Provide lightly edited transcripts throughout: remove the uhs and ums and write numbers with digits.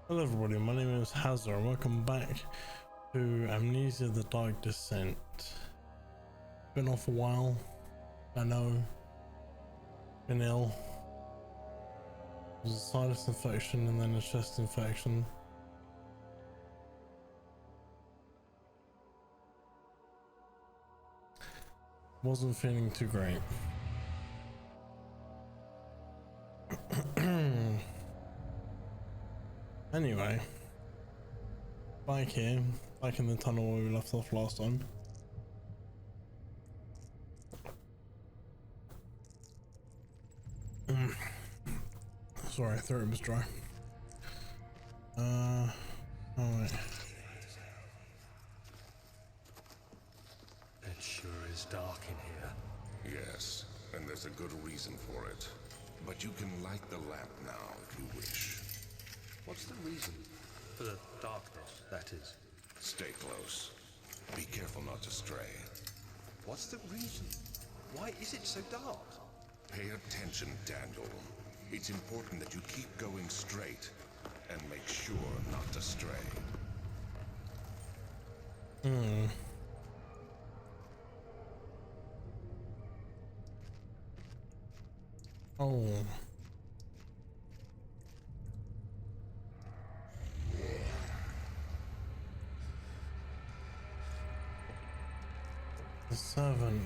Hello everybody, my name is Hazard and welcome back to Amnesia the Dark Descent. Been off a while, I know, been ill. It was a sinus infection and then a chest infection. Wasn't feeling too great. Anyway, back here, back in the tunnel where we left off last time. Sorry, throat was dry. Alright. It sure is dark in here. Yes, and there's a good reason for it. But you can light the lamp now if you wish. What's the reason? For the darkness, that is. Stay close. Be careful not to stray. What's the reason? Why is it so dark? Pay attention, Daniel. It's important that you keep going straight and make sure not to stray. Oh. The servant.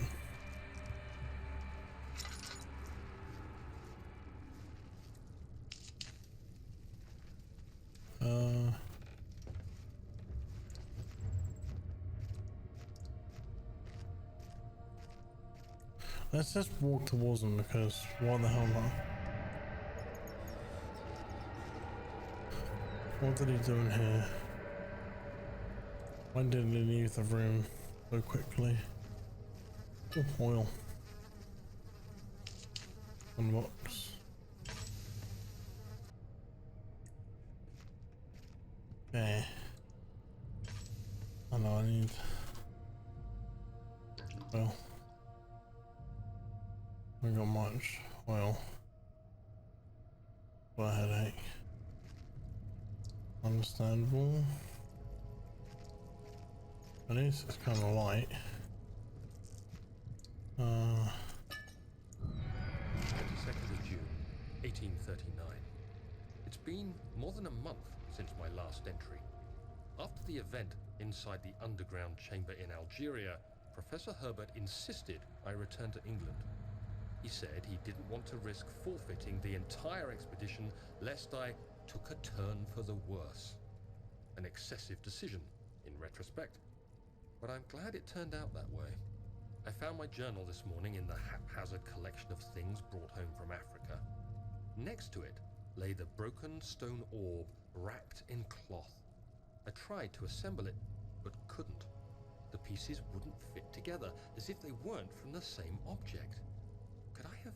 Let's just walk towards him because what the hell not? What did he do in here? Why did he leave the room so quickly? Oh, oil. Unbox. Okay. I know I need oil. I got much oil. Got a headache. Understandable. At least it's kind of light. 22nd of June, 1839. It's been more than a month since my last entry. After the event inside the underground chamber in Algeria, Professor Herbert insisted I return to England. He said he didn't want to risk forfeiting the entire expedition lest I took a turn for the worse. An excessive decision, in retrospect. But I'm glad it turned out that way. I found my journal this morning in the haphazard collection of things brought home from Africa. Next to it lay the broken stone orb wrapped in cloth. I tried to assemble it, but couldn't. The pieces wouldn't fit together, as if they weren't from the same object. Could I have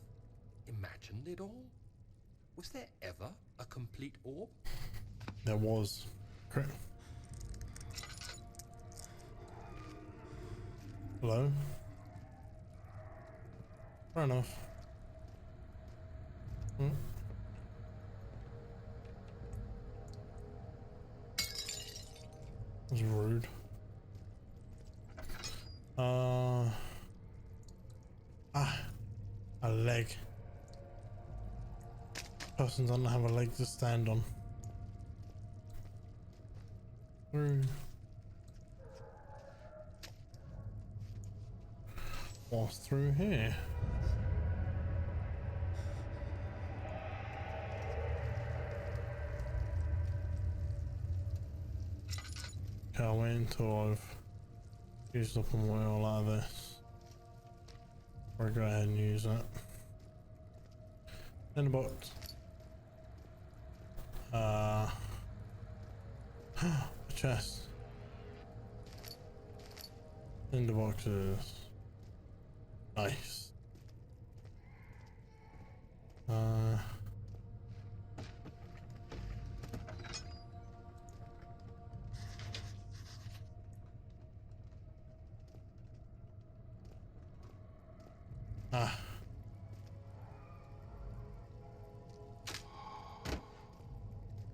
imagined it all? Was there ever a complete orb? There was. Correct. Hello? Fair enough. That's rude. A leg. Person doesn't have a leg to stand on. What's through here? Can't wait until I've used up my oil out of this. Or go ahead and use that. In the box. A chest. In the boxes. Nice.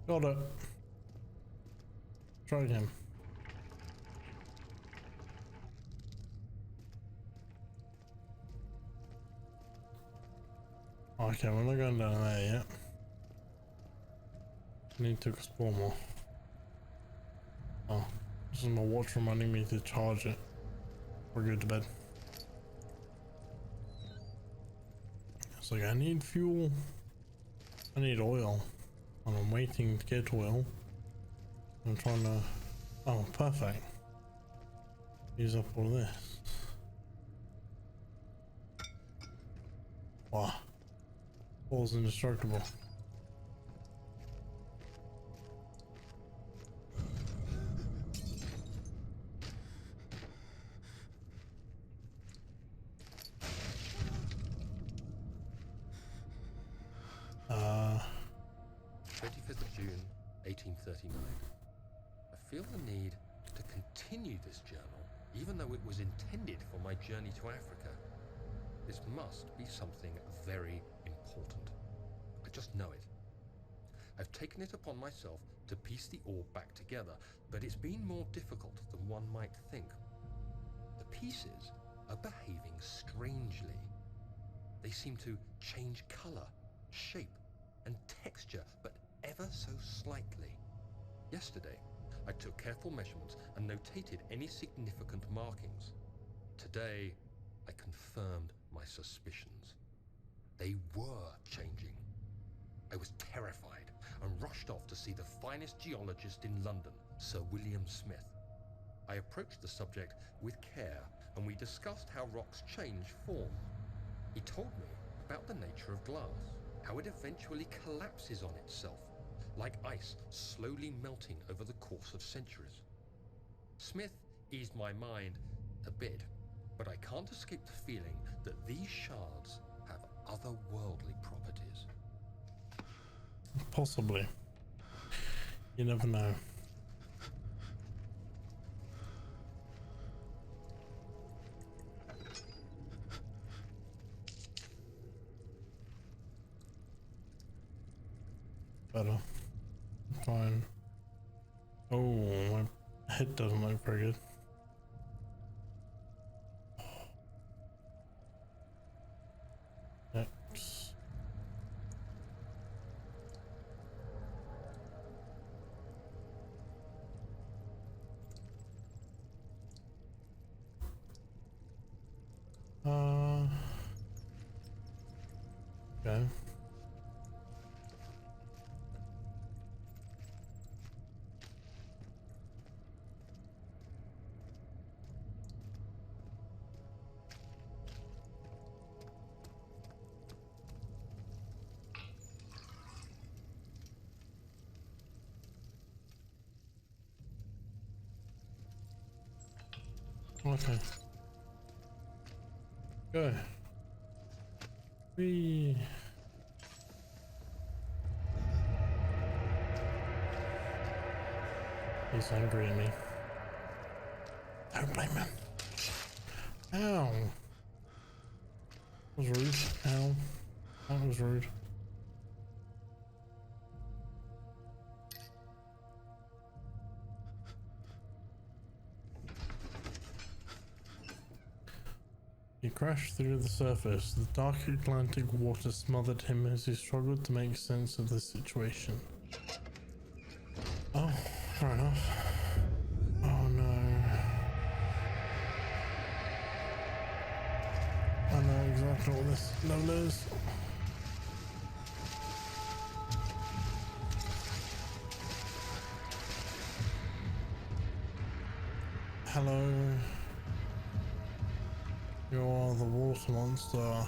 Got it. drag him. Okay, we're not going down there yet. Need to explore more. Oh, this is my watch reminding me to charge it. We're good to bed. It's like I need fuel. I need oil. And I'm waiting to get oil. I'm trying to... Oh, perfect. Use up all this. Wow. All's indestructible. Uh... 25th of June, 1839. I feel the need to continue this journal, even though it was intended for my journey to Africa. This must be something very important. I just know it. I've taken it upon myself to piece the orb back together, but it's been more difficult than one might think. The pieces are behaving strangely. They seem to change color, shape, and texture, but ever so slightly. Yesterday, I took careful measurements and notated any significant markings. Today, I confirmed my suspicions. They were changing. I was terrified and rushed off to see the finest geologist in London, Sir William Smith. I approached the subject with care, and we discussed how rocks change form. He told me about the nature of glass, how it eventually collapses on itself, like ice slowly melting over the course of centuries. Smith eased my mind a bit, but I can't escape the feeling that these shards have otherworldly properties. Possibly. You never know. Better. Fine. Oh, my head doesn't look very good. X. Okay. Okay. Go. Whee. He's angry at me. Don't blame him. Ow. That was rude. Ow. That was rude. He crashed through the surface. The dark Atlantic water smothered him as he struggled to make sense of the situation. Oh, fair enough. Oh no. I know exactly what this level is. Hello. You're the water monster.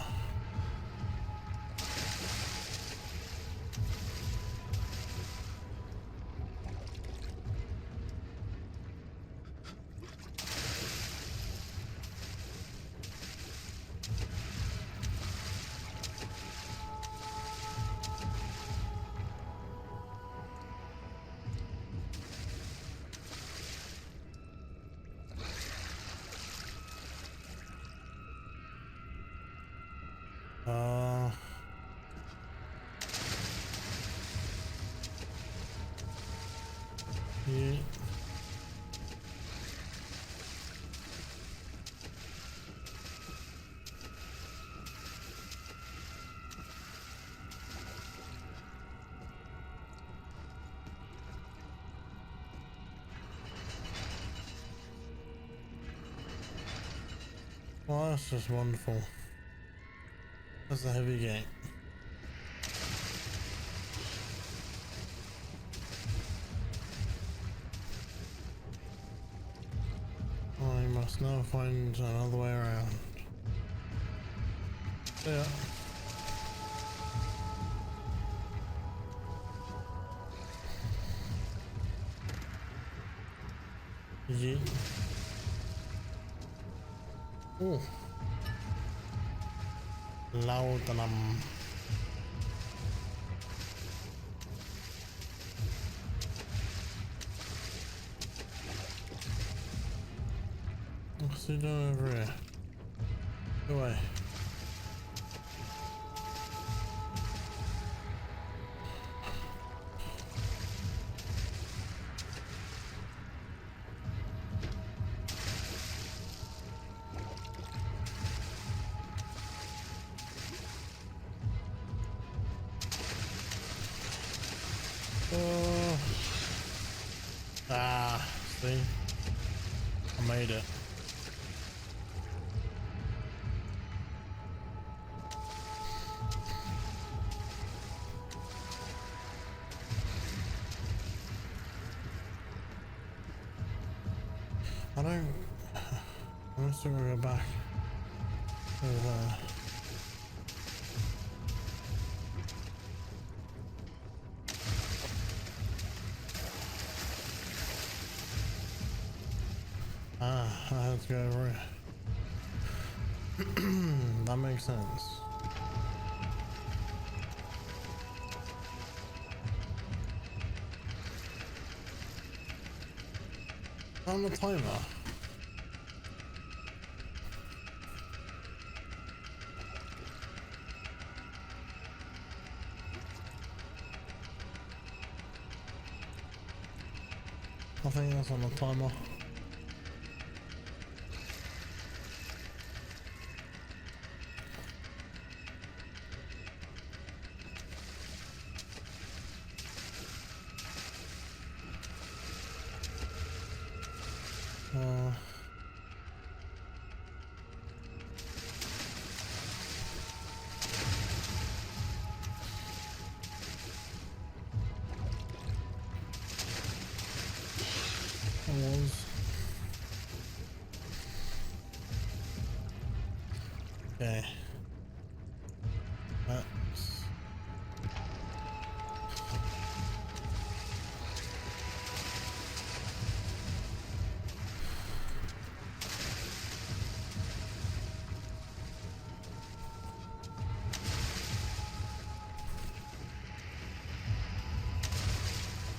Yeah. Well, that's just wonderful. That's a heavy gate. I must now find another way around. Yeah. Yeet. Oh. Laudanum. What's he doing over here? Go away. Oh. Ah, see? I made it. I don't... I'm still gonna go back over. Ah, I have to go over it. That makes sense. On the timer. I think that's on the timer. Uh, was. Okay. That's...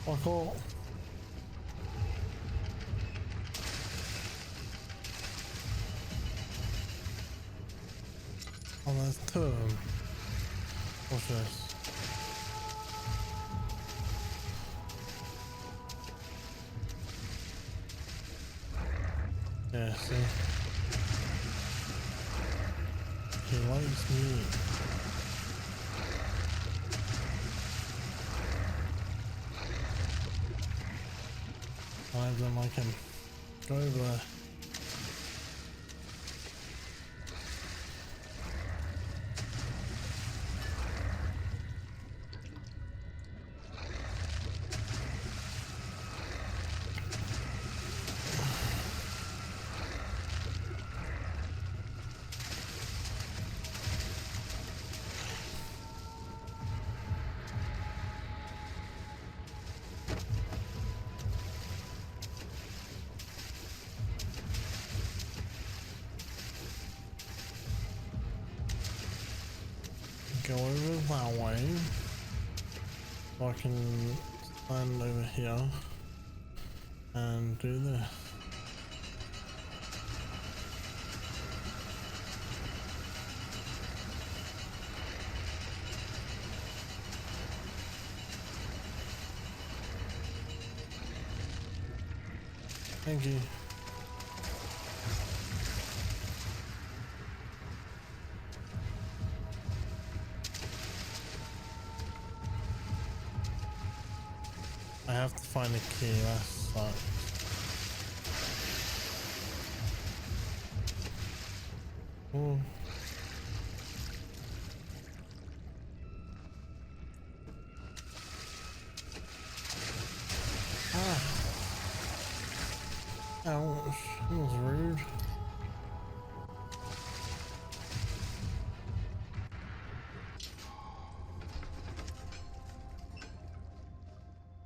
Oh, cool. Oh, there's two of them. What's this? Yeah, see? He likes me. I don't like him. Go over there. Go over that way. So I can stand over here and do this. Thank you. I have to find a key, that sucks. Oh. Ah. Ouch. That was rude.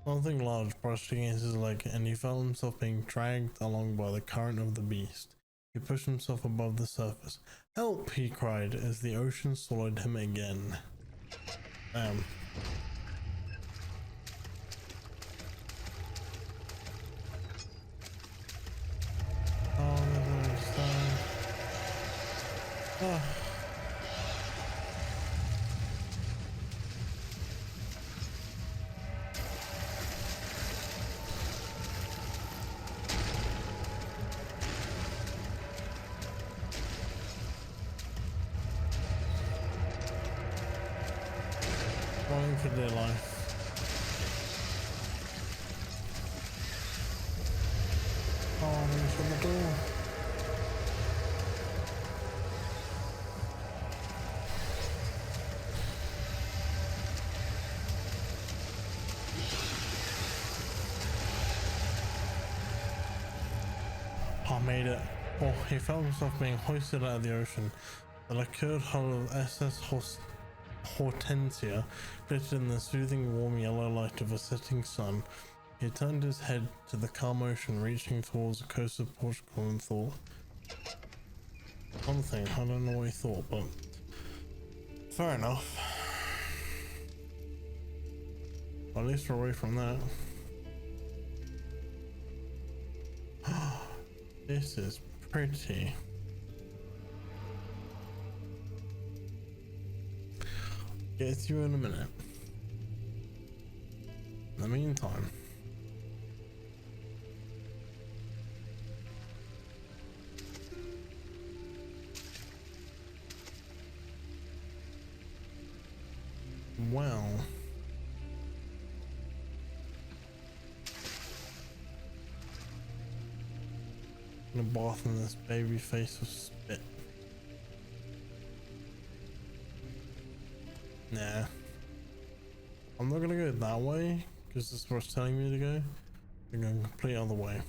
Something large brushed against his leg, and he felt himself being dragged along by the current of the beast. He pushed himself above the surface. "Help!" he cried as the ocean swallowed him again. Damn. Oh, oh. Running for their life. Oh, there's on the door. I made it. Oh, he felt himself being hoisted out of the ocean. The lacquered hull of SS Hortensia glittered in the soothing warm yellow light of a setting sun. He turned his head to the calm ocean reaching towards the coast of Portugal and thought. One thing, I don't know what he thought, but fair enough. At least we're away from that. This is pretty. Get to you in a minute. In the meantime, well, I'm gonna bath in this baby face of spit. Nah, I'm not gonna go that way because this is where it's telling me to go. I'm going the complete other way.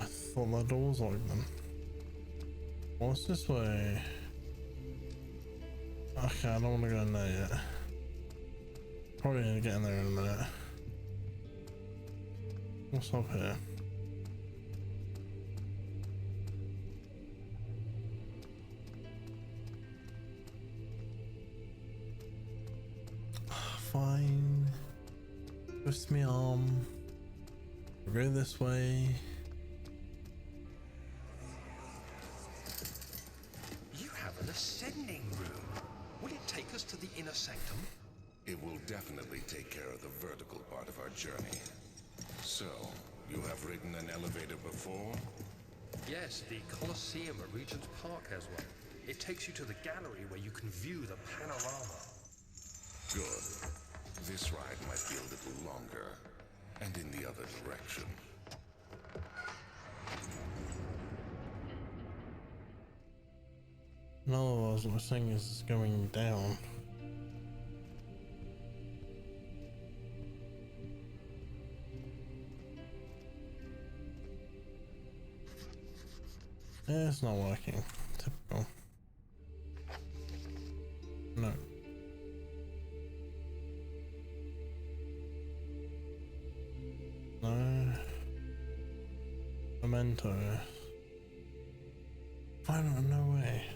I thought that door was open. What's this way? Okay, I don't want to go in there yet. Probably need to get in there in a minute. What's up here? Fine. Twist me arm. We'll go this way. You have an ascending room. Will it take us to the inner sanctum? It will definitely take care of the vertical part of our journey. So, you have ridden an elevator before? Yes, the Colosseum at Regent's Park has one. It takes you to the gallery where you can view the panorama. Good. This ride might be a little longer, and in the other direction. No, what I was saying is it's going down. Yeah, it's not working. Typical. No. No. Memento. Final, no way.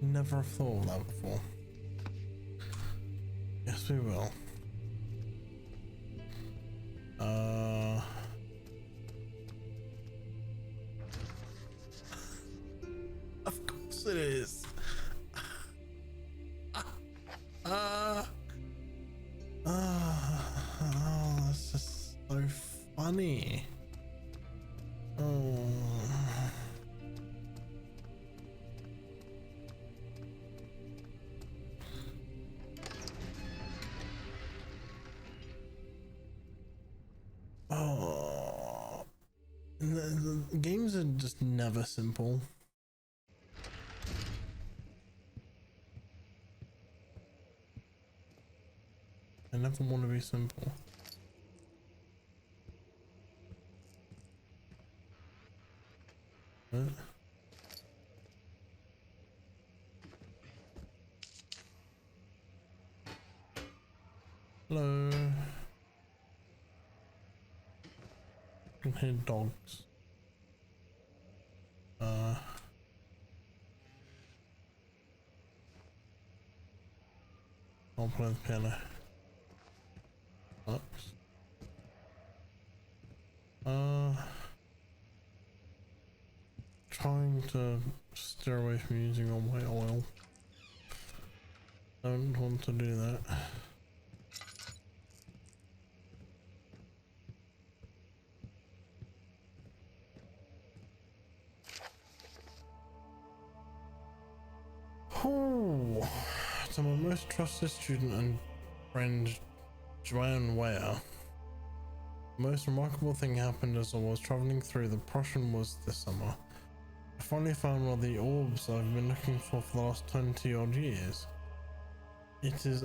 Never have thought of that before. Yes, we will. Of course it is. Oh, that's just so funny. Oh. Oh. The games are just never simple. I never want to be simple. What? Hello. I can hear dogs. I'll play the piano. Sucks. Trying to steer away from using all my oil. Don't want to do that. Oh, to my most trusted student and friend, Joanne Ware. The most remarkable thing happened as I was traveling through the Prussian woods this summer. I finally found one of the orbs I've been looking for the last 20 odd years. It is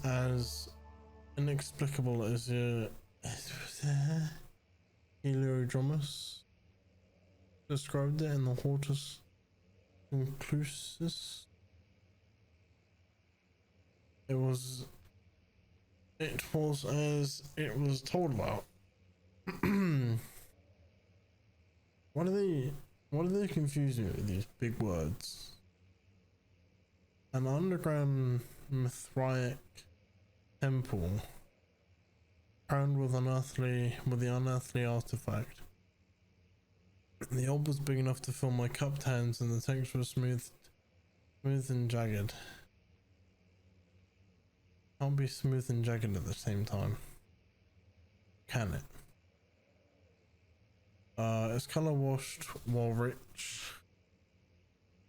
as inexplicable as Heliodromus described it in the Hortus Conclusus. It was as it was told about. What do they confuse me with these big words? An underground Mithraic temple crowned with the unearthly artifact. The orb was big enough to fill my cupped hands, and the texture was smooth and jagged. Can't be smooth and jagged at the same time, can it? It's color washed while rich.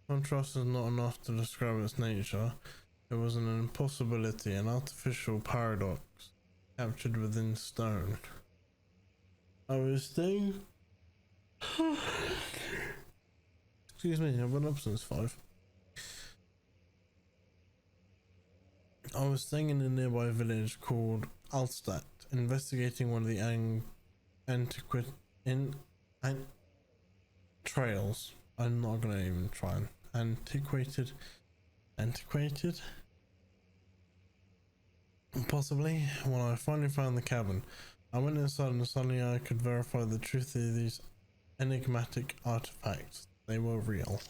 Contrast is not enough to describe its nature. It was an impossibility, an artificial paradox captured within stone. I was staying. Excuse me, I've been up since 5. I was staying in a nearby village called Alstadt, investigating one of the trails. I'm not gonna even try. Antiquated, possibly. When I finally found the cabin, I went inside and suddenly I could verify the truth of these enigmatic artifacts. They were real.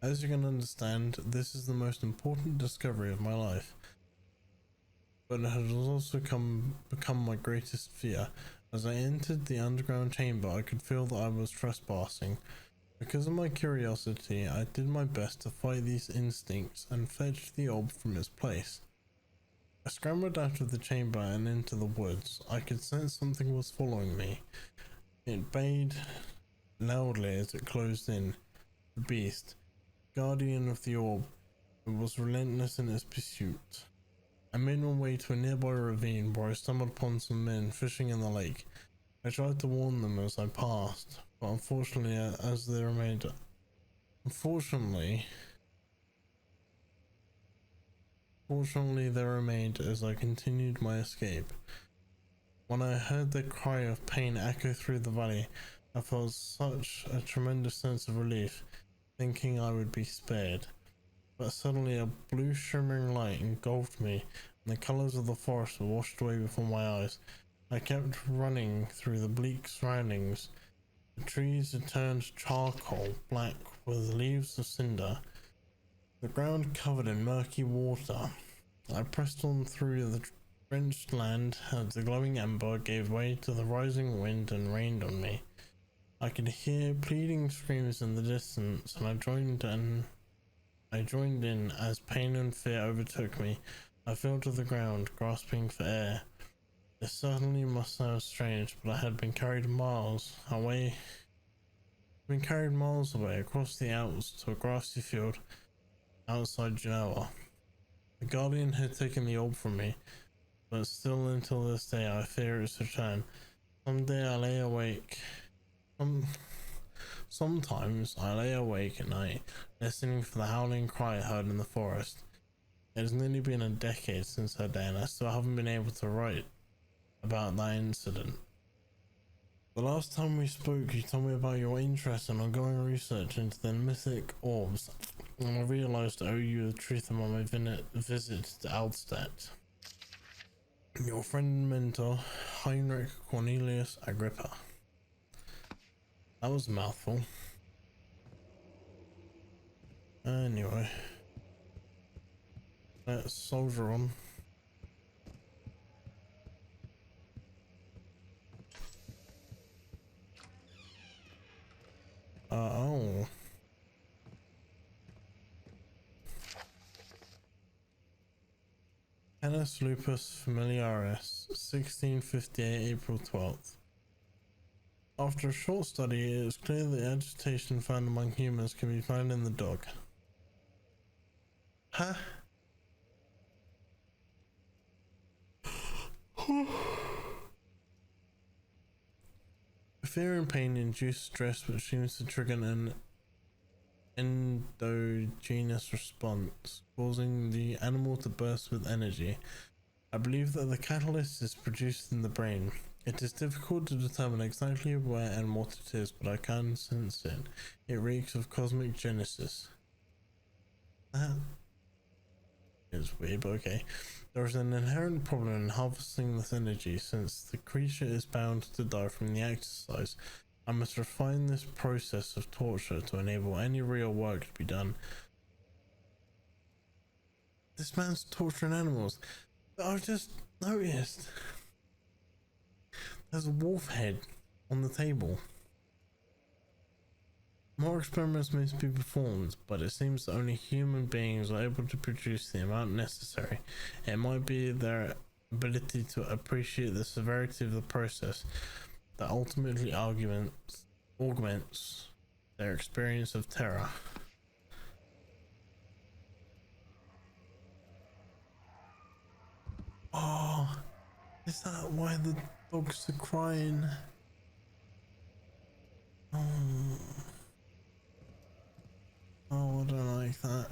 As you can understand, this is the most important discovery of my life, but it has also become my greatest fear. As I entered the underground chamber, I could feel that I was trespassing. Because of my curiosity, I did my best to fight these instincts and fetch the orb from its place. I scrambled out of the chamber and into the woods. I could sense something was following me. It bayed loudly as it closed in. The beast, guardian of the orb, was relentless in its pursuit. I made my way to a nearby ravine where I stumbled upon some men fishing in the lake. I tried to warn them as I passed, but unfortunately they remained as I continued my escape. When I heard their cry of pain echo through the valley, I felt such a tremendous sense of relief, thinking I would be spared. But suddenly a blue shimmering light engulfed me, and the colors of the forest were washed away before my eyes. I kept running through the bleak surroundings. The trees had turned charcoal black with leaves of cinder, the ground covered in murky water. I pressed on through the drenched land as the glowing ember gave way to the rising wind and rained on me. I could hear pleading screams in the distance, and I joined in as pain and fear overtook me. I fell to the ground, grasping for air. This certainly must sound strange, but I had been carried miles away across the Alps to a grassy field outside Genoa. The Guardian had taken the orb from me, but still until this day I fear its return. Someday I lay awake. Sometimes I lay awake at night, listening for the howling cry I heard in the forest. It has nearly been a decade since her day, and I still haven't been able to write about that incident. The last time we spoke, you told me about your interest and ongoing research into the mythic orbs, and I realized I owe you the truth about my visit to Aldstadt. Your friend and mentor, Heinrich Cornelius Agrippa. That was a mouthful. Anyway, let's soldier on. Oh. Canis Lupus Familiaris, 1658, April 12th. After a short study, it is clear that the agitation found among humans can be found in the dog. Huh? Fear and pain induce stress, which seems to trigger an endogenous response, causing the animal to burst with energy. I believe that the catalyst is produced in the brain. It is difficult to determine exactly where and what it is, but I can sense it. It reeks of cosmic genesis. That is weird, but okay. There is an inherent problem in harvesting this energy, since the creature is bound to die from the exercise. I must refine this process of torture to enable any real work to be done. This man's torturing animals. But I've just noticed there's a wolf head on the table. More experiments may be performed, but it seems that only human beings are able to produce the amount necessary. It might be their ability to appreciate the severity of the process that ultimately augments their experience of terror. Oh, is that why the dogs are crying? Oh, I don't like that.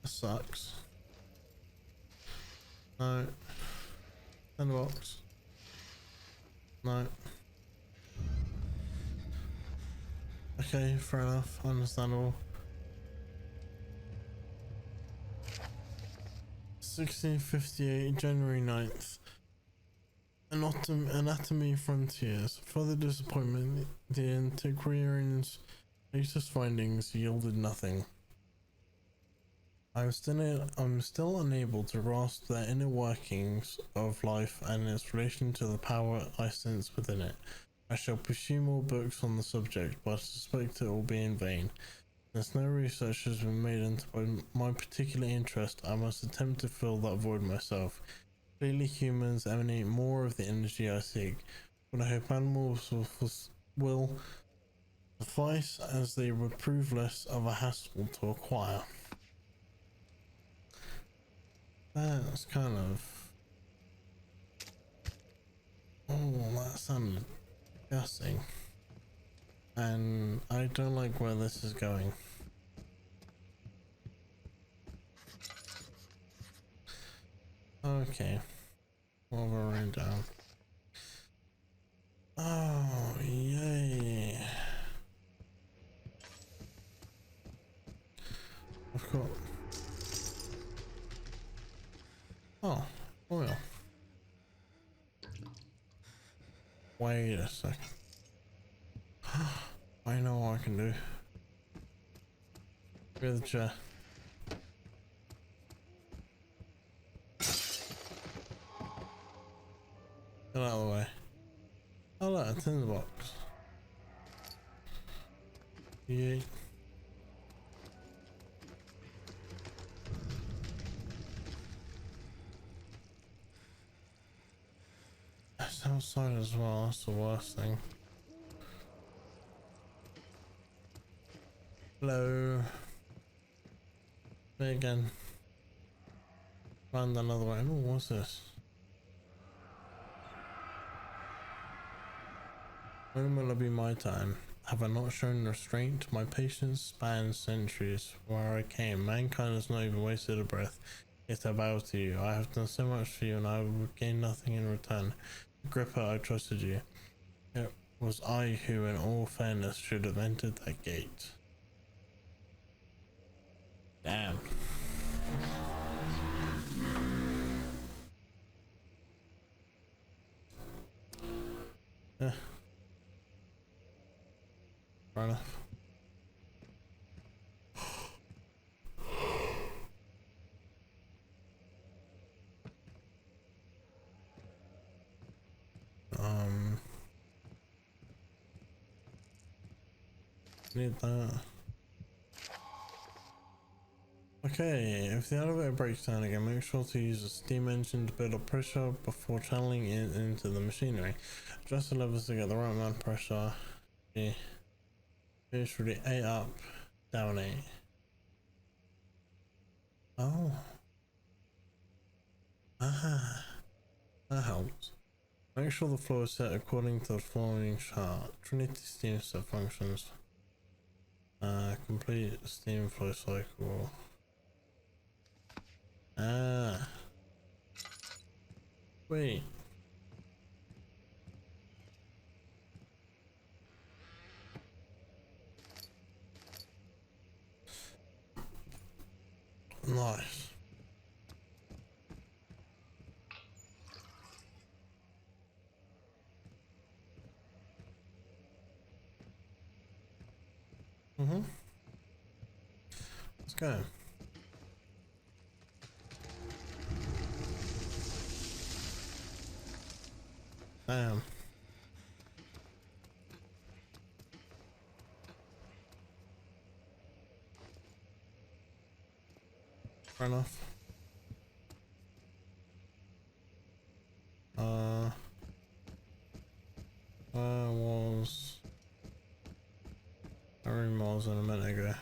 That sucks. No. Sandbox. No. Okay, fair enough. Understandable. 1658, January 9th. Anatomy Frontiers. Further disappointment, the antiquarian's latest findings yielded nothing. I'm still unable to grasp the inner workings of life and its relation to the power I sense within it. I shall pursue more books on the subject, but I suspect it will be in vain. Since no research has been made into my particular interest, I must attempt to fill that void myself. Clearly humans emanate more of the energy I seek, but I hope animals will suffice, as they would prove less of a hassle to acquire. That's kind of... Oh, that sounded disgusting. And I don't like where this is going. Okay. Well, we're running down. Oh, yay. I've got... Oh, oil. Wait a second. I know what I can do. With the chair. Get out of the way. Oh look, a tin box. Yeah. It's outside as well, that's the worst thing. Hello. Me again. Find another way. Oh, what's this? When will it be my time? Have I not shown restraint? My patience spans centuries. Where I came, mankind has not even wasted a breath. Yet I bow to you. I have done so much for you, and I will gain nothing in return. Agrippa, I trusted you. It was I who, in all fairness, should have entered that gate. Damn. Yeah. Fair enough. Need that. Okay, if the elevator breaks down again, make sure to use a steam engine to build up pressure before channeling it into the machinery. Adjust the levers to get the right amount of pressure. Okay. It's really 8 up, down 8. Oh. Ah, that helps. Make sure the floor is set according to the following chart. Trinity steam set functions. Complete steam flow cycle. Ah. Wait. Nice. Let's go. Damn. Fair enough. Where was Harry Miles in a minute ago?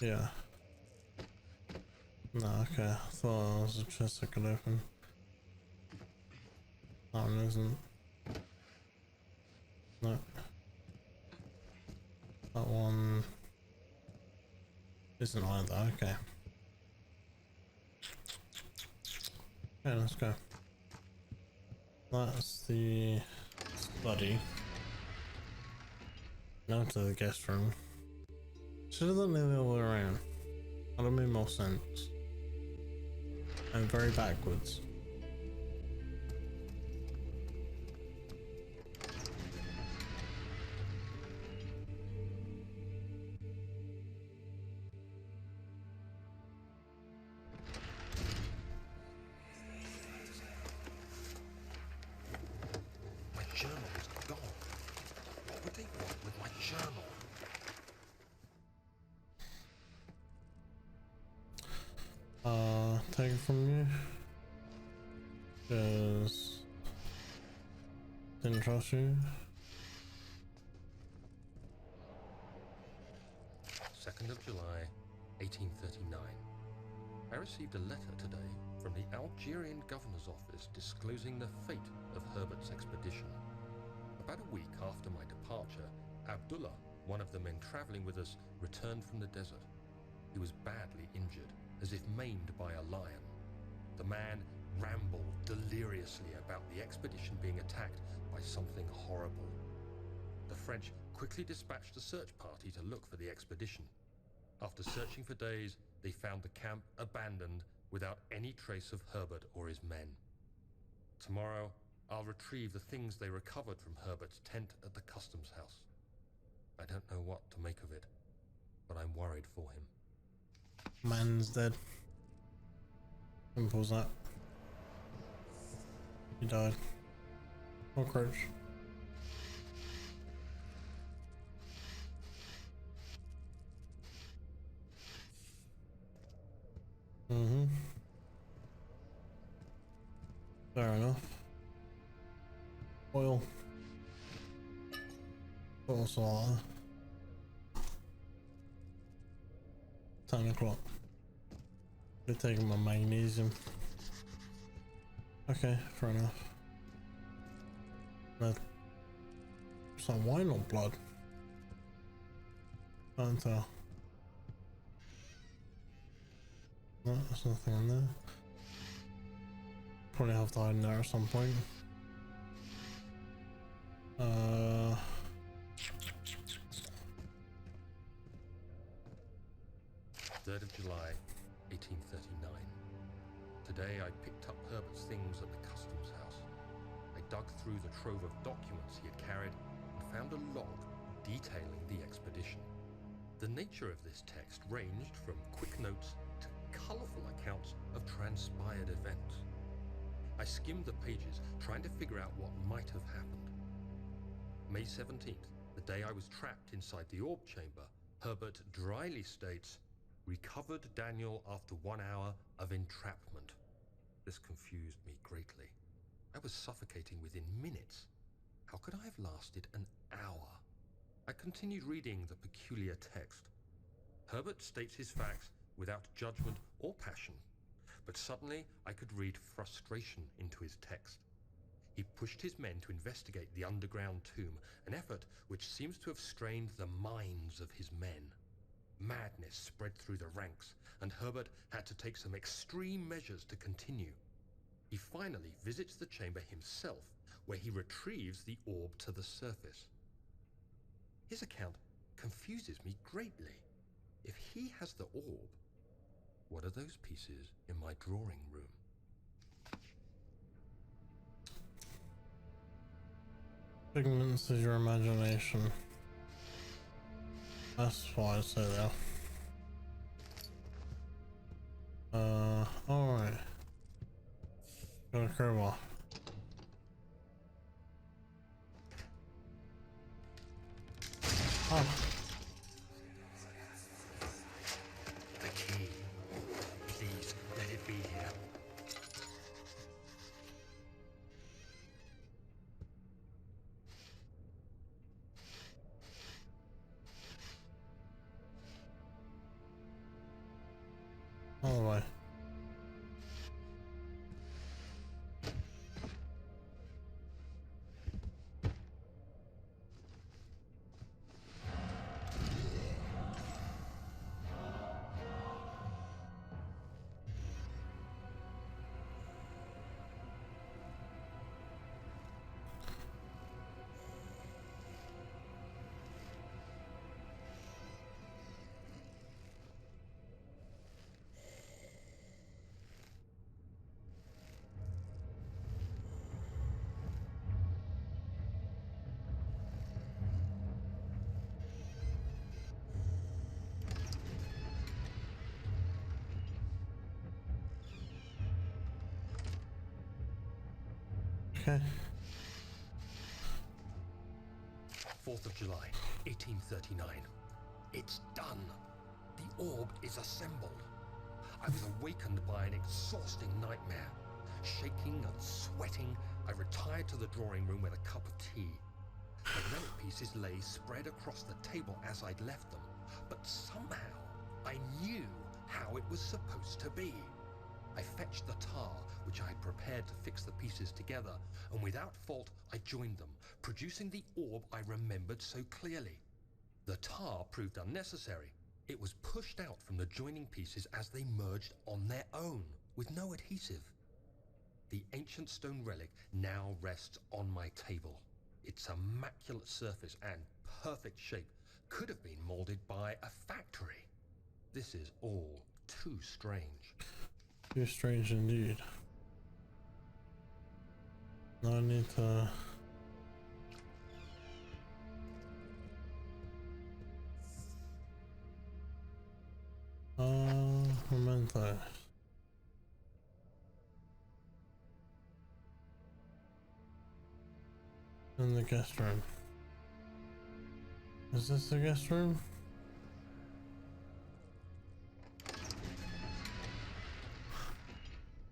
Yeah. No, okay. I thought that was a chest I could open. That one isn't. No. That one isn't either. Okay. Okay, let's go. That's the study. Now to the guest room. Should have done it the other way around. That would have made more sense. And very backwards. My journal is gone. What would they want with my journal? Take it from you. Cause didn't trust you. 2nd of July, 1839. I received a letter today from the Algerian governor's office disclosing the fate of Herbert's expedition. About a week after my departure, Abdullah, one of the men traveling with us, returned from the desert. He was badly injured, as if maimed by a lion. The man rambled deliriously about the expedition being attacked by something horrible. The French quickly dispatched a search party to look for the expedition. After searching for days, they found the camp abandoned without any trace of Herbert or his men. Tomorrow, I'll retrieve the things they recovered from Herbert's tent at the customs house. I don't know what to make of it, but I'm worried for him. Man's dead. Simple as that. He died. Cockroach. Fair enough. Oil. Also, 10 o'clock. They're taking my magnesium. Okay, fair enough. But it's not wine or blood. Can't tell. No, there's nothing in there. Probably have to hide in there at some point. 3rd of July, 1839. Today I picked up Herbert's things at the customs house. I dug through the trove of documents he had carried and found a log detailing the expedition. The nature of this text ranged from quick notes to colourful accounts of transpired events. I skimmed the pages, trying to figure out what might have happened. May 17th, the day I was trapped inside the orb chamber, Herbert dryly states, "Recovered Daniel after 1 hour of entrapment." This confused me greatly. I was suffocating within minutes. How could I have lasted an hour? I continued reading the peculiar text. Herbert states his facts without judgment or passion, but suddenly I could read frustration into his text. He pushed his men to investigate the underground tomb, an effort which seems to have strained the minds of his men. Madness spread through the ranks, and Herbert had to take some extreme measures to continue. He finally visits the chamber himself, where he retrieves the orb to the surface. His account confuses me greatly. If he has the orb, what are those pieces in my drawing room? Figments of your imagination. That's why I say that. Alright. Got a crowbar. Oh. The key. Please, let it be here. All the way. Okay. 4th of July, 1839. It's done. The orb is assembled. I was awakened by an exhausting nightmare. Shaking and sweating, I retired to the drawing room with a cup of tea. The relic pieces lay spread across the table as I'd left them, but somehow I knew how it was supposed to be. I fetched the tar, which I had prepared to fix the pieces together, and without fault I joined them, producing the orb I remembered so clearly. The tar proved unnecessary. It was pushed out from the joining pieces as they merged on their own, with no adhesive. The ancient stone relic now rests on my table. Its immaculate surface and perfect shape could have been molded by a factory. This is all too strange. Too strange indeed. Now I need to... Memento. In the guest room. Is this the guest room?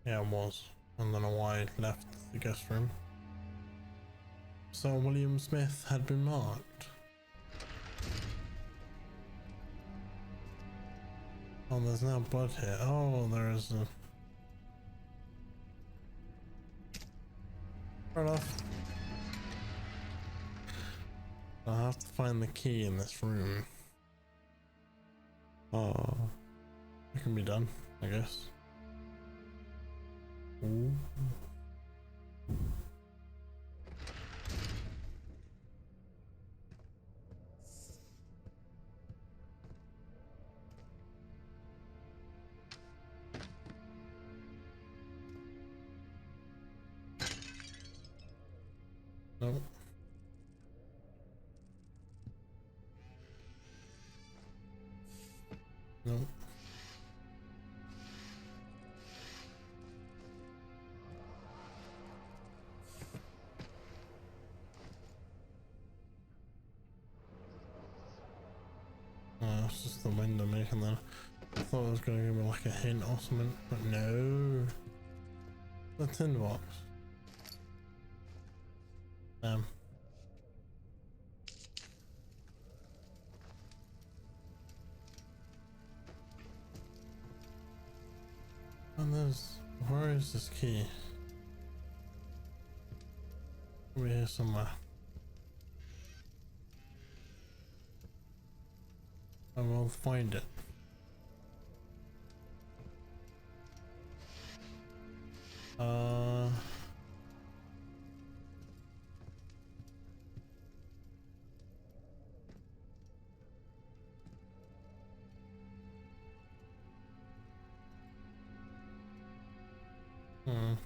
Yeah, it was. I don't know why I left the guest room. So William Smith had been marked. Oh, there's no blood here. Oh, there is a... Fair enough. I have to find the key in this room. Oh, it can be done, I guess. Ooh. No. No. Oh, it's just the window making that. I thought it was going to give me like a hint or something, but no. The tin box. Damn. And where is this key? Over here somewhere. I will find it. Hmm.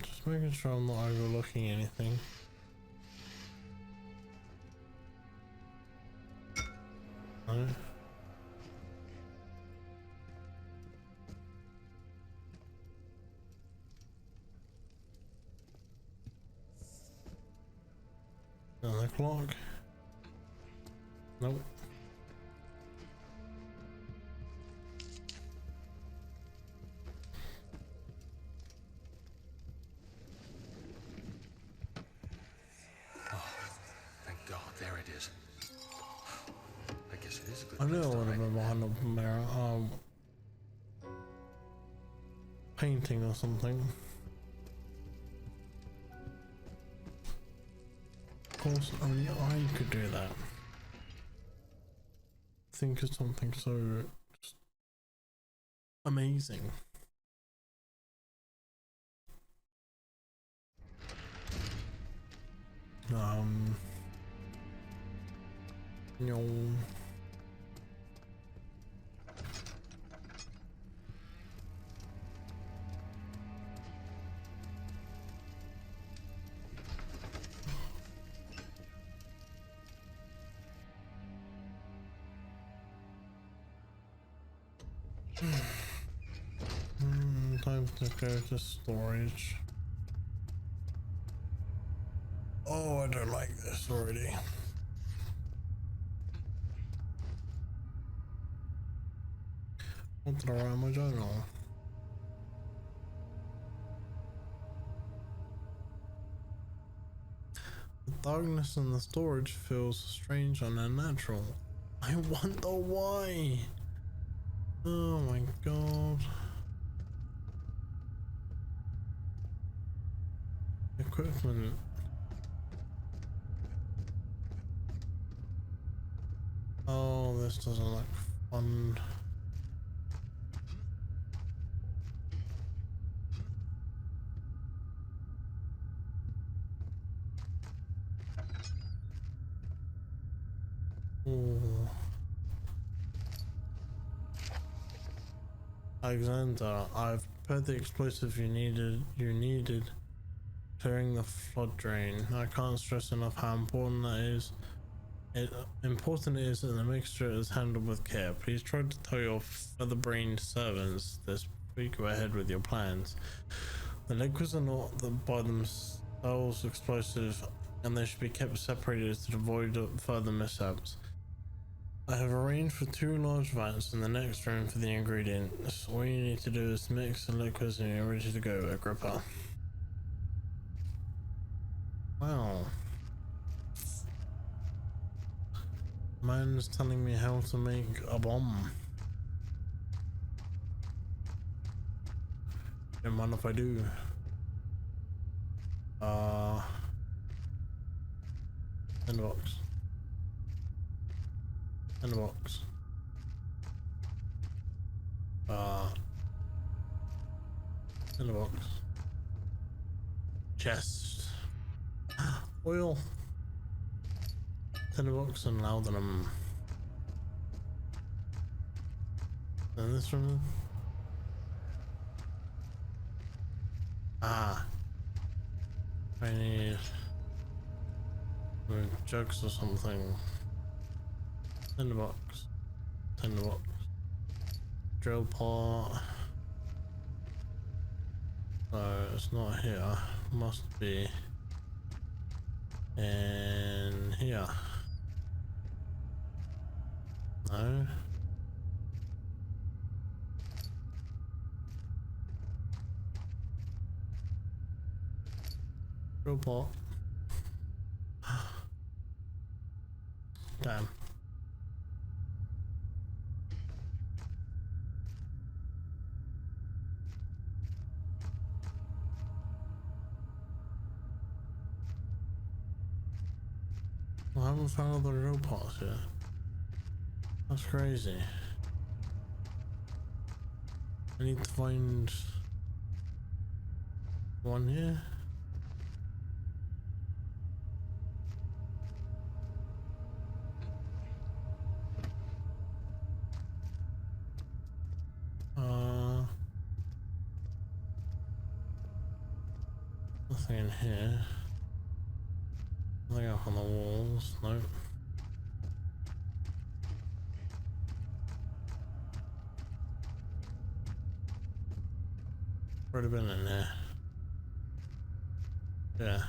Just making sure I'm not overlooking anything. No. Another clock. Nope. Thank God, there it is. I guess it is a good I knew place I to would have hide. been behind a mirror. Painting or something. Of course, only I could do that. Think of something so just amazing. No. Time to go to storage. Oh, I don't like this already. What did I write in my journal? The darkness in the storage feels strange and unnatural. I wonder why. Oh my god. Equipment. Oh, this doesn't look fun. Ooh. Alexander, I've prepared the explosive you needed clearing the flood drain. I can't stress enough how important that is. Important it is that the mixture is handled with care. Please try to tell your feather-brained servants this before you go ahead with your plans. The liquids are not by themselves explosive, and they should be kept separated to avoid further mishaps. I have arranged for 2 large vats in the next room for the ingredients. All you need to do is mix the liquids and you're ready to go, Agrippa. Wow. Man's telling me how to make a bomb. Don't mind if I do. In the box. In the box. In the box. Chest. Oil. In the box and laudanum. And this room. I need jugs or something. In the box. In the box. Drill part. So it's not here. Must be in here. No. Drill part. Damn. I haven't found all the drill parts yet. That's crazy. I need to find one here. Nothing in here. Nothing up on the walls. Nope. Would have been in there. Yeah.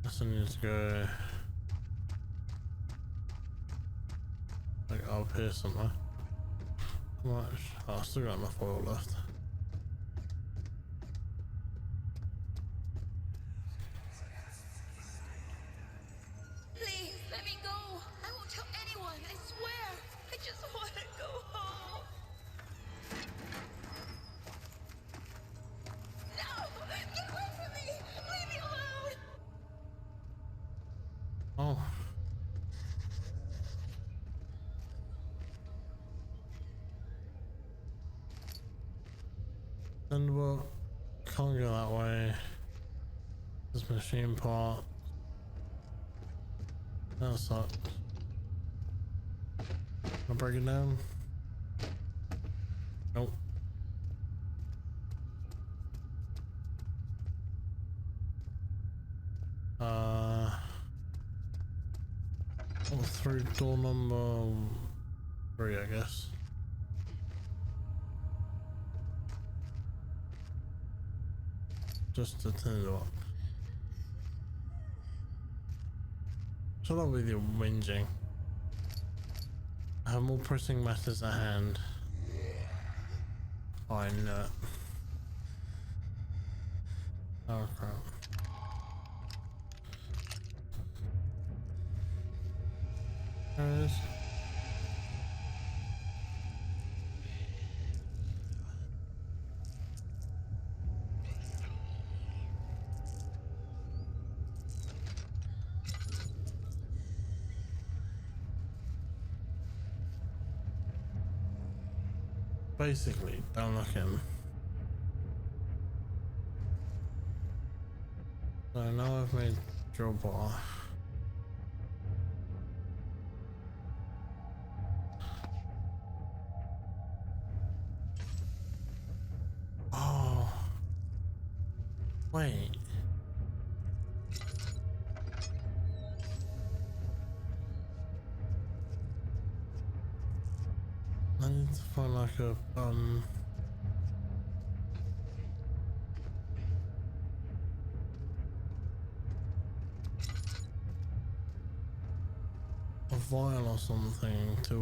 Guess I need to go like up here somewhere. How much? Oh, I still got enough oil left. Please, let me go. I won't tell anyone, I swear. I just want to go home. No! Get away from me! Leave me alone! Oh. And what? Can't go that way. This machine part. That sucks. Can I break it down? Nope. Through door number 3, I guess. Just to turn it up. Shut up with your whinging. I have more pressing matters at hand. I know. Oh crap. There it is. Basically, don't look him. So now I've made drill bar. Oh, wait. I need to find like a vial or something to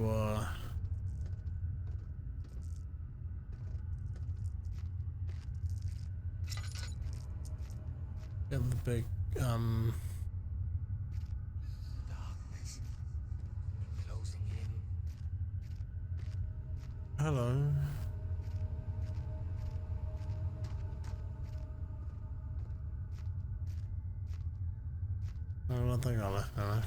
get the big hello. Oh, what they got left, hello.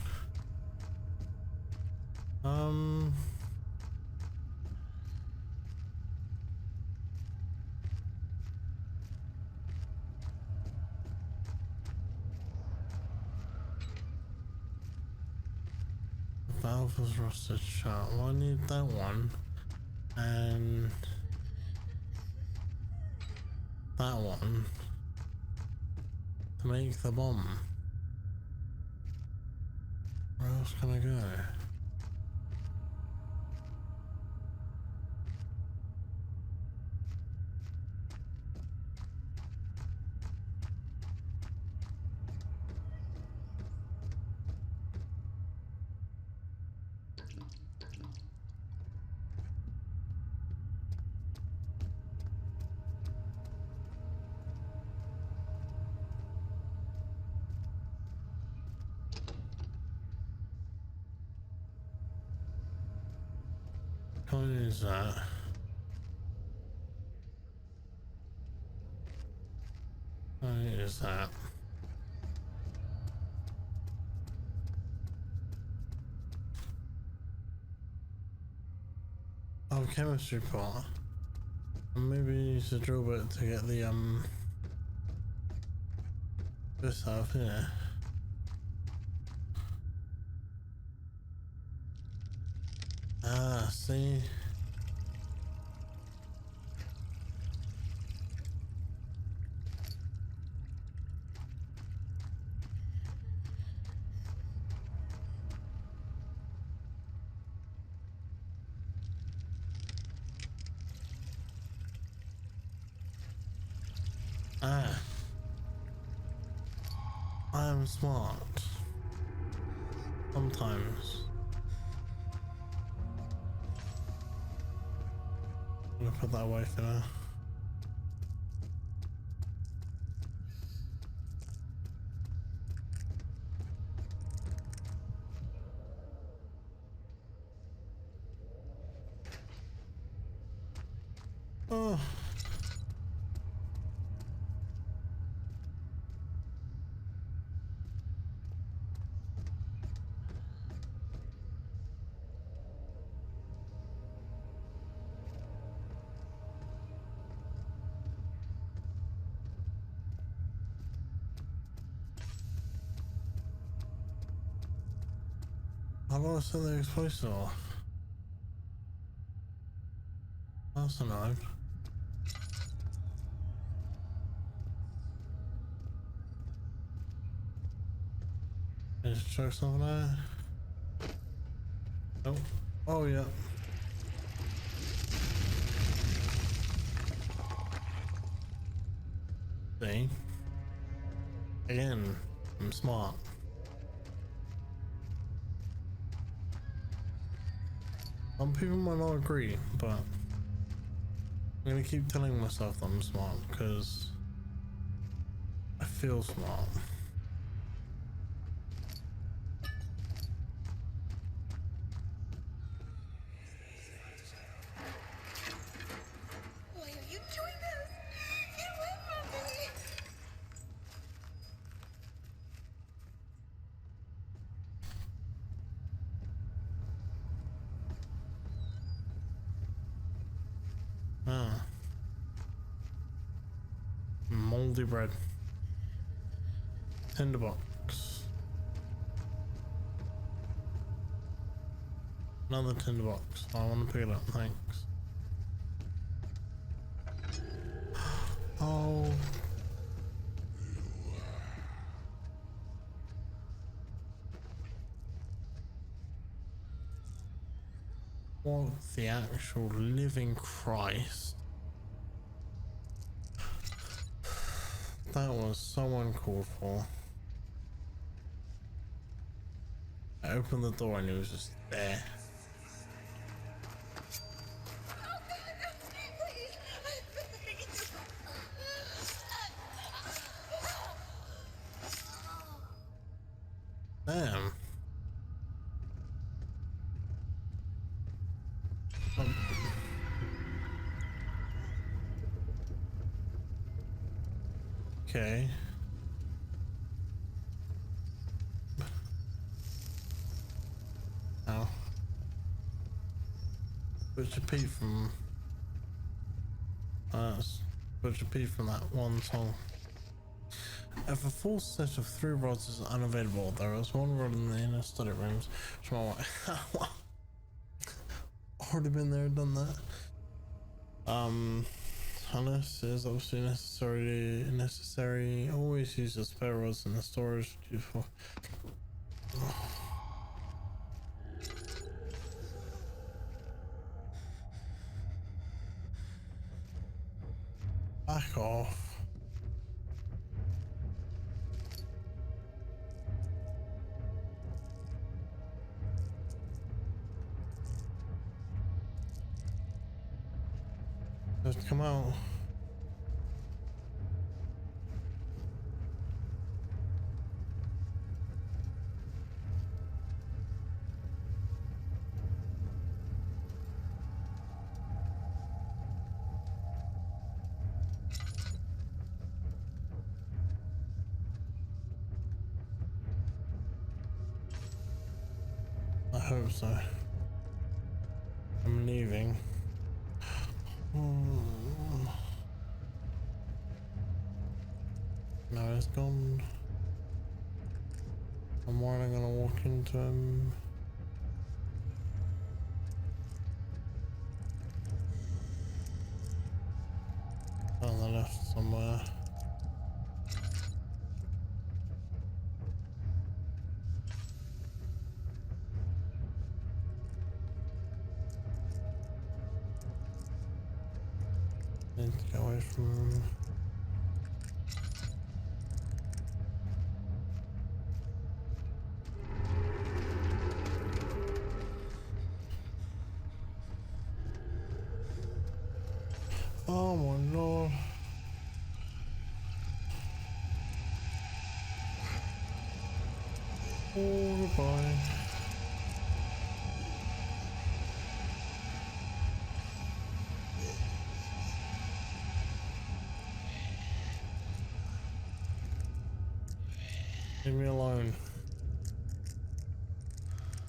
The valve was rusted shut. Well, I need that one. And that one to make the bomb. Where else can I go? Can't use that. Can't use that. Oh, chemistry pot. Maybe use the drill bit to get the this out of here. Ah, see? Ah. I am smart. Sometimes. I'm gonna put that away for now. Oh. How about I set the explosive off? That's annoying. Just chuck something out. Oh. Oh yeah. See? Again, I'm smart. Some people might not agree, but I'm gonna keep telling myself that I'm smart because I feel smart. Why are you doing this? Get away from me! Ah. Moldy bread. Tinderbox. Another tinderbox. I want to pick it up, thanks. Oh. What the actual living Christ? That was so uncalled for. I opened the door and he was just there. Damn. Okay. Now, Butcher P from Butcher P from that one song. If a full set of 3 rods is unavailable, there is 1 rod in the inner study rooms. Already been there, done that. Unless it is obviously necessary, always use the spare rods in the storage before. Back off. Just come out. I hope so. I'm leaving. No, it's gone. I'm worried I'm gonna walk into him. On the left somewhere. Need to get away from him. Oh my lord. Oh, goodbye. Leave me alone.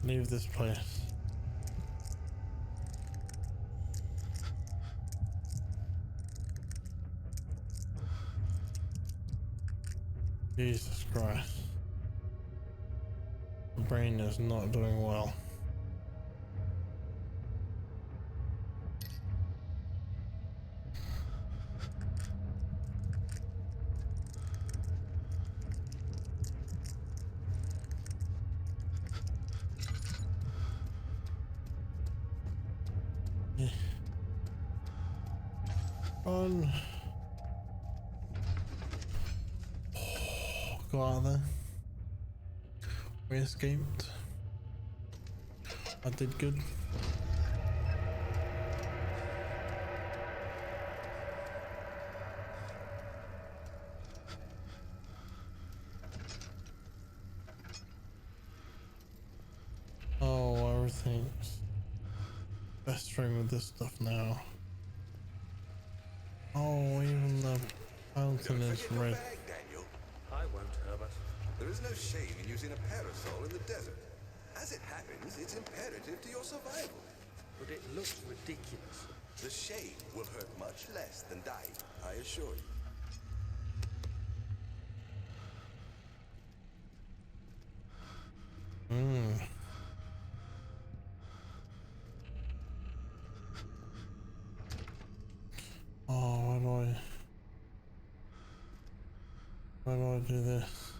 Leave this place. Jesus Christ. The brain is not doing well. Run. Go out of there. We escaped. I did good. Oh, everything's best friend with this stuff now. Oh, even the fountain is red. Daniel. I won't, Herbert. There is no shame in using a parasol in the desert. As it happens, it's imperative to your survival. But it looks ridiculous. The shade will hurt much less than dying, I assure you. Oh, why do I do this?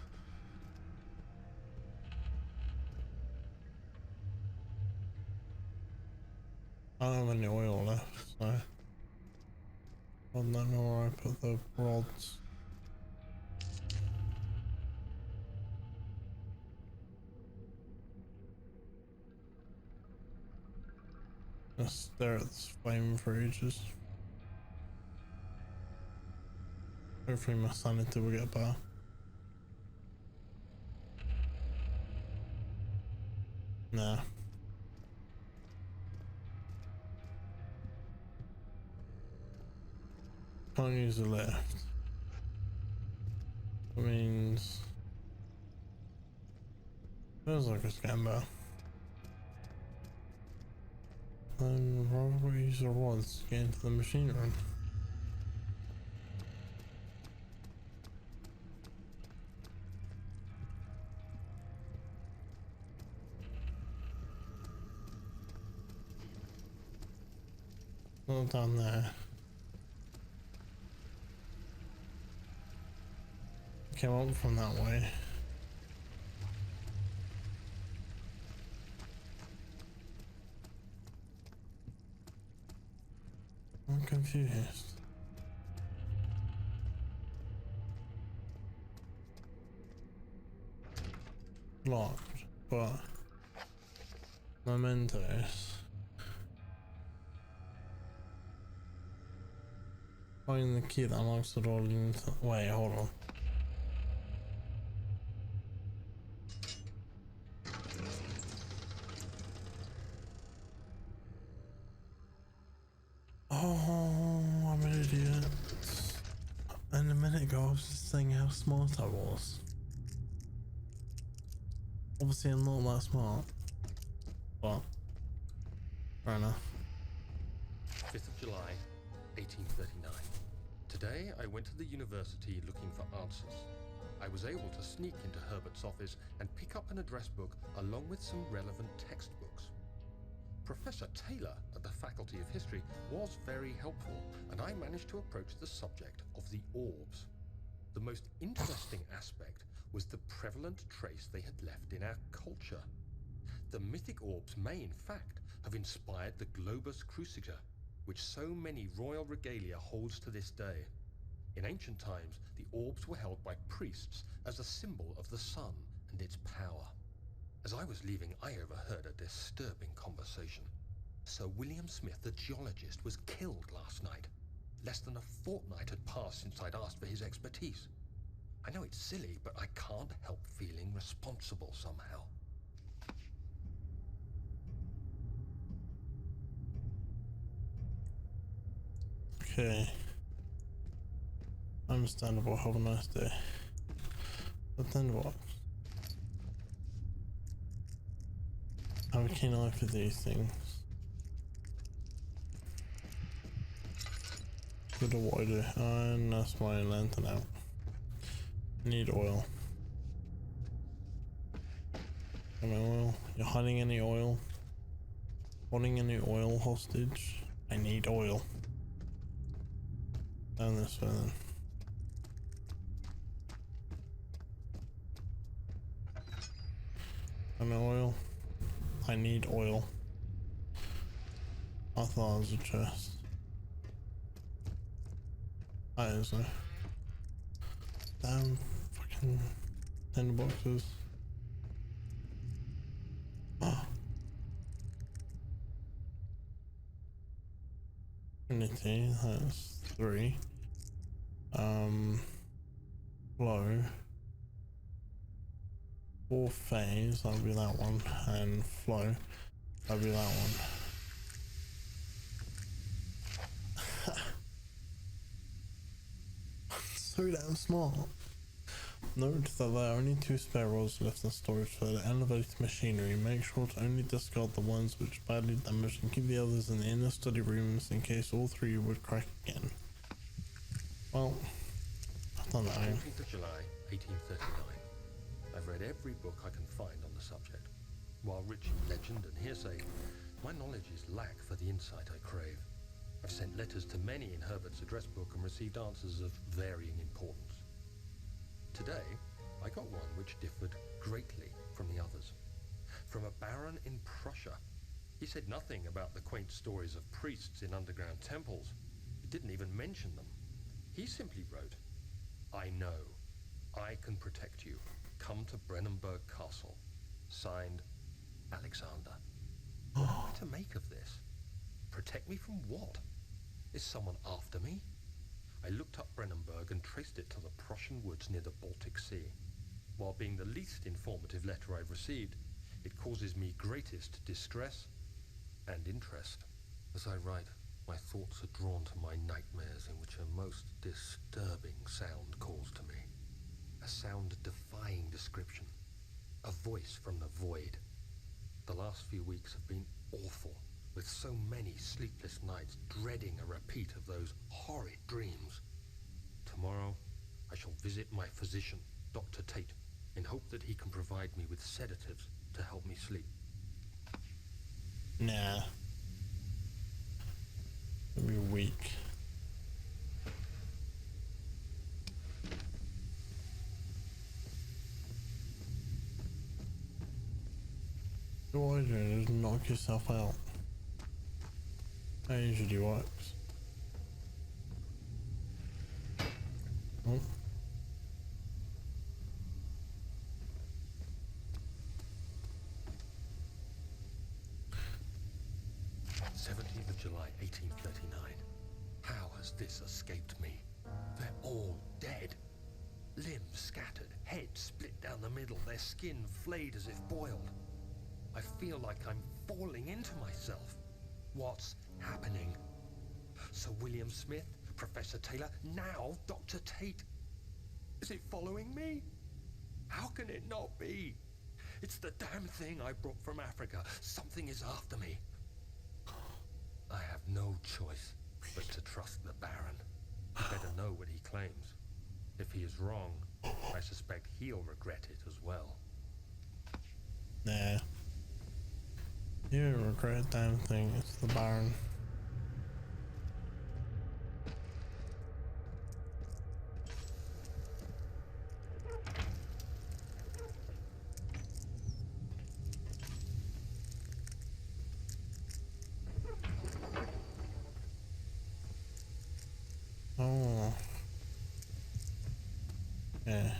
I don't have any oil left, so I don't know where I put the rods. Just stare at this flame for ages. Hopefully my sanity will get better. Nah. Can't use the left. Feels like it's getting better. Then probably use the rods to get into the machine room. Not down there. Came up from that way. I'm confused. Locked, but mementos. Find the key that unlocks the door leading to. Wait, hold on. Oh, I'm an idiot. And a minute ago, I was just saying how smart I was. Obviously, I'm not that smart. But, fair enough. 5th of July, 1839. Today, I went to the university looking for answers. I was able to sneak into Herbert's office and pick up an address book along with some relevant textbooks. Professor Taylor at the Faculty of History was very helpful, and I managed to approach the subject of the orbs. The most interesting aspect was the prevalent trace they had left in our culture. The mythic orbs may, in fact, have inspired the globus cruciger, which so many royal regalia holds to this day. In ancient times, the orbs were held by priests as a symbol of the sun and its power. As I was leaving, I overheard a disturbing conversation. Sir William Smith, the geologist, was killed last night. Less than a fortnight had passed since I'd asked for his expertise. I know it's silly, but I can't help feeling responsible somehow. Okay. Understandable, have a nice day. But then what? Have a keen eye for these things. Good at what I do. And that's my lantern out. Need oil. Give me oil. You're hiding any oil? Holding any oil hostage? I need oil. Down this way then. Give me oil. I need oil. I thought it was a chest. That is no. Damn fucking 10 boxes. Oh. Unity, that's 3. Flow. 4 phase, that'll be that one. And flow, that'll be that one. So damn smart. Note that there are only 2 spare rods left in storage for the elevated machinery. Make sure to only discard the ones which are badly damaged and keep the others in the inner study rooms in case all 3 would crack again. Well, I've done that. 14th of July, 1839. I've read every book I can find on the subject. While rich in legend and hearsay, my knowledge is lack for the insight I crave. I've sent letters to many in Herbert's address book and received answers of varying importance. Today, I got one which differed greatly from the others. From a baron in Prussia. He said nothing about the quaint stories of priests in underground temples. He didn't even mention them. He simply wrote, "I know. I can protect you. Come to Brennenburg Castle. Signed, Alexander." What am I to make of this? Protect me from what? Is someone after me? I looked up Brennenburg and traced it to the Prussian woods near the Baltic Sea. While being the least informative letter I've received, it causes me greatest distress and interest. As I write, my thoughts are drawn to my nightmares in which a most disturbing sound calls to me. A sound defying description. A voice voice from the void. The last few weeks have been awful, with so many sleepless nights dreading a repeat of those horrid dreams. Tomorrow, I shall visit my physician, Dr. Tate, in hope that he can provide me with sedatives to help me sleep. Nah. It'll be weak. All I do is knock yourself out. That usually works. Oh. 17th of July, 1839. How has this escaped me? They're all dead. Limbs scattered, heads split down the middle, their skin flayed as if boiled. I feel like I'm falling into myself. What's happening? Sir William Smith, Professor Taylor, now Dr. Tate. Is it following me? How can it not be? It's the damn thing I brought from Africa. Something is after me. I have no choice but to trust the Baron. You better know what he claims. If he is wrong, I suspect he'll regret it as well. Nah. You don't regret a damn thing. It's the Baron. Oh. Yeah.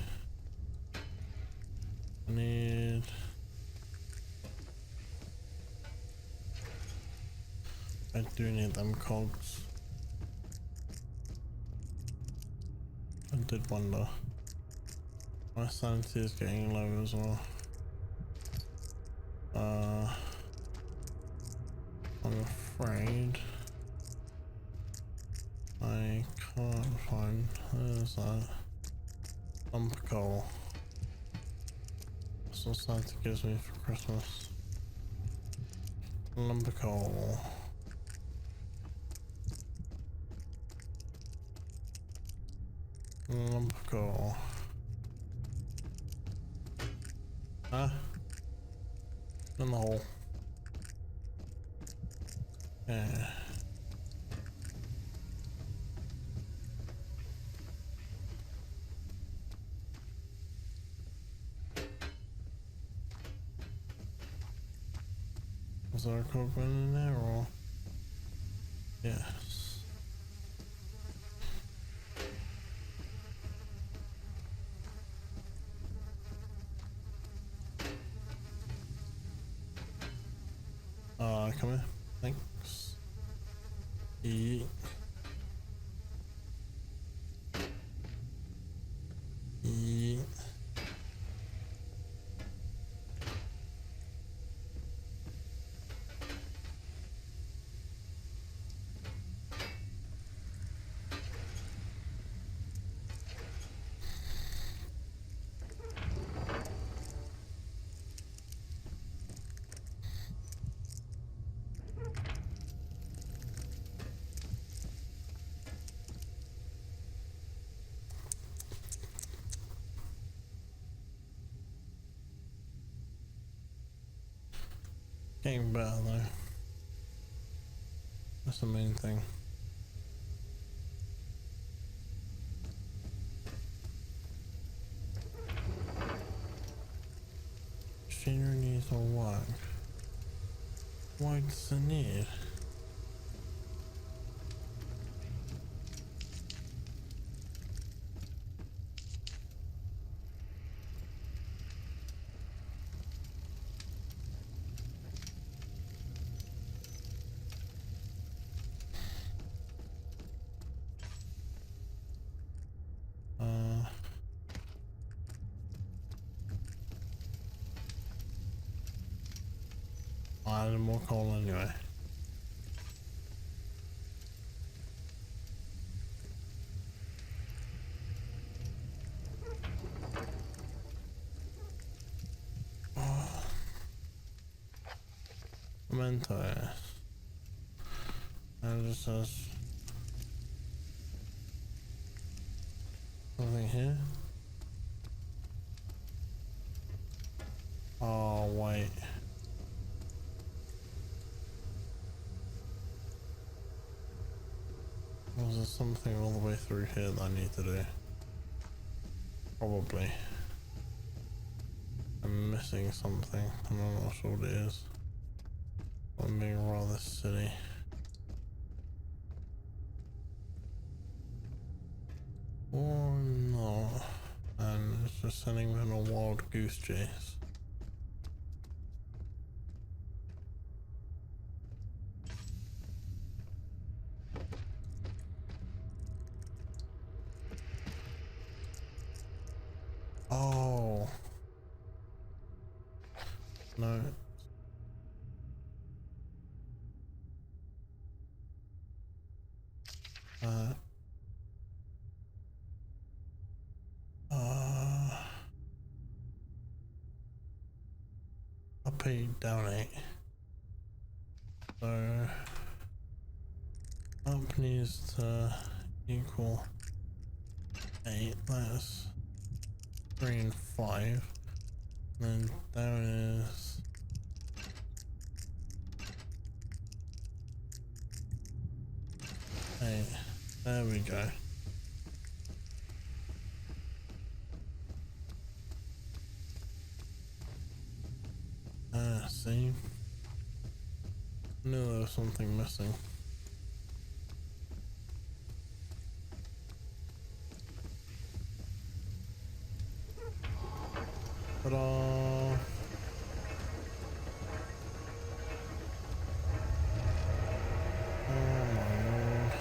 I do need them cogs. I did wonder. My sanity is getting low as well. I'm afraid I can't find. There's that lump of coal. That's what Santa gives me for Christmas. Lump of coal. Lump of coal. Huh? In the hole. Yeah. Was there a cog in there or? Yes. Come here. Thanks. Yeet. Yeet. Getting better though. That's the main thing. Machinery needs more work. Why does it need? I added more coal anyway. Oh, Memento. And it just says something here. Oh wait. Was there something all the way through here that I need to do? Probably. I'm missing something and I'm not sure what it is. I'm being rather silly. Or not. And it's just sending me on a wild goose chase. Oh. No. Uh. Up 8, down 8. So up needs to equal 8. That's 3 and 5. And then down is 8. There we go. See? I knew there was something missing. Ta-da! Oh my lord.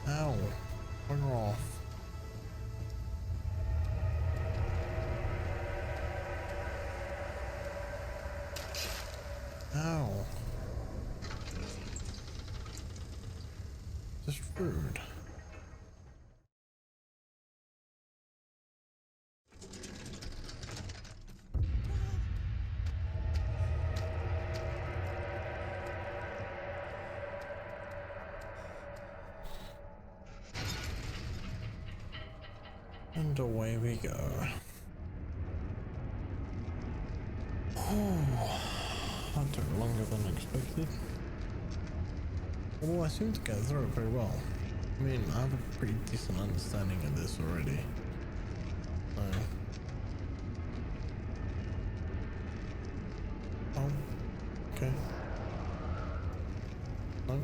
Ow! Bugger off. Ow. Just rude. And away we go. That took longer than expected. Although I seem to get through it very well. I mean, I have a pretty decent understanding of this already. So. Oh. Okay. No.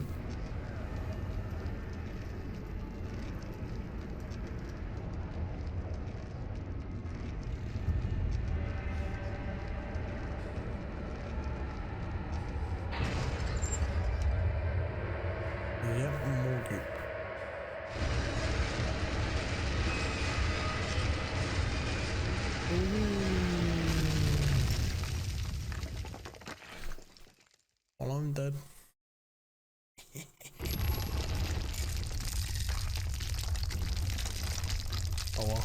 Yep, more goop. Well, I'm dead. Oh well.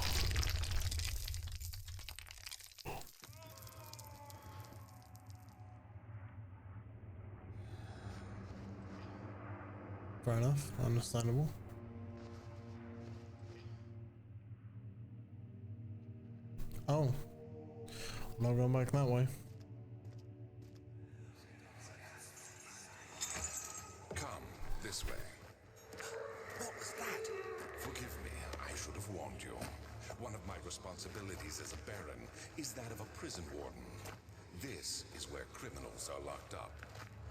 Fair enough, understandable. Oh, I'm not going back that way. Come this way. What was that? Forgive me, I should have warned you. One of my responsibilities as a baron is that of a prison warden. This is where criminals are locked up.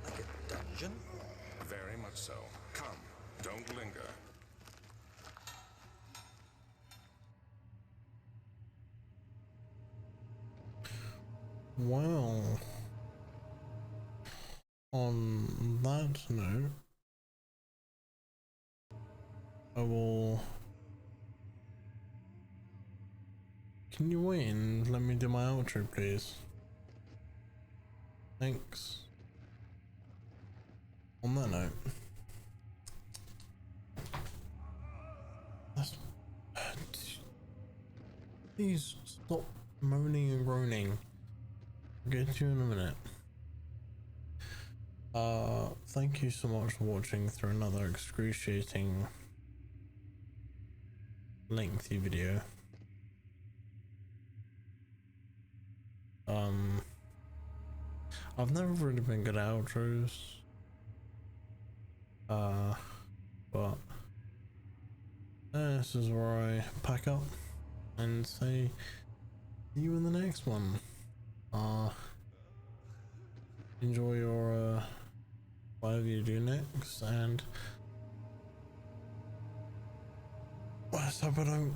Like a dungeon? Very much so. Come, don't linger. Well, on that note, I will. Can you wait and let me do my outro, please? Thanks. On that note, that's, please stop moaning and groaning. I'll get to you in a minute. Thank you so much for watching through another excruciating lengthy video. I've never really been good at outros. But this is where I pack up and say see you in the next one. Enjoy your whatever you do next, and let's hope I don't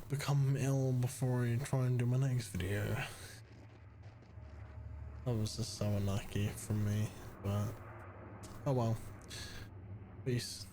become ill before I try and do my next video. That was just so unlucky from me, but oh well. Peace.